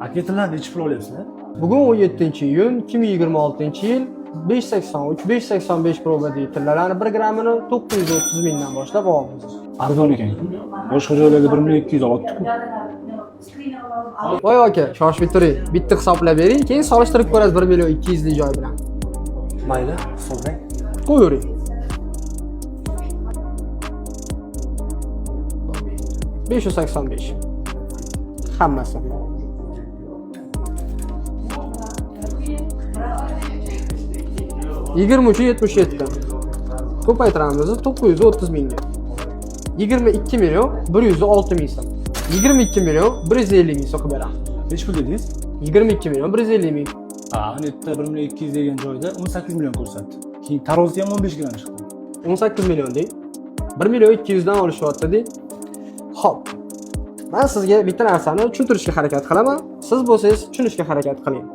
Aketlarni necha pul olyapsizlar? Bugun 17-iyun 2026-yil 583-585 probadagi tillalarni 1 grammini 930 mingdan boshlab olamiz. Arzon ekan. Boshqa joylarda 1 million 200 olyapti-ku. Voy aka, shoshib turing. Bitta hisoblab bering, keyin solishtirib ko'rasiz 1 million 200 lik joy bilan. Mayli, hisoblang. Qo'yavering. $585. Hammasi. Yigirma 77. Ko'paytiramiz 930 mingga. 22 million 106 ming so'm. 22 million 150 ming so'm beraman. Necha pul dedingiz? 22 million 150 ming. Netda 1 million 200 degan joyda 18 million ko'rsatdi. Keyin tarozda ham 15 gramm chiqdi. 18 million deng. 1 million 200 dan olishyapti deng. Xo'p. Men sizga bitta narsani tushuntirishga harakat qilaman. Siz bo'lsangiz tushunishga harakat qiling.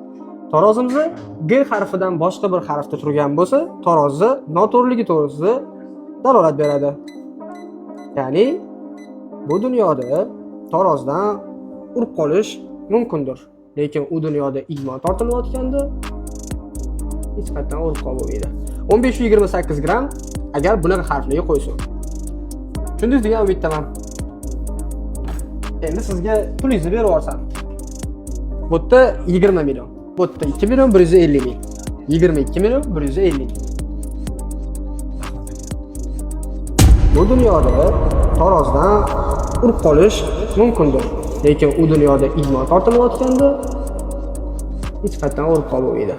Tarozimizda G harfidan boshqa bir harfda turgan bo'lsa, tarozi noto'g'riligi to'g'risida dalolat beradi. Ya'ni bu dunyoda tarozdan urib qolish mumkindir, lekin u dunyoda iymon tortilayotganda hech qachon urib qolmaydi. 1528 gramm agar bunaqa harflarga qo'ysin. Tushundingiz degan umiddaman. Endi sizga pulingizni berib yuborsam. Bu yerda 20 million. Bu yerda 2 million 150 ming. 22 million 150 ming. Bu dunyoda tarozdan urib qolish mumkindir, lekin u dunyoda iymon tortilayotganda hech qachon urib qolmaydi.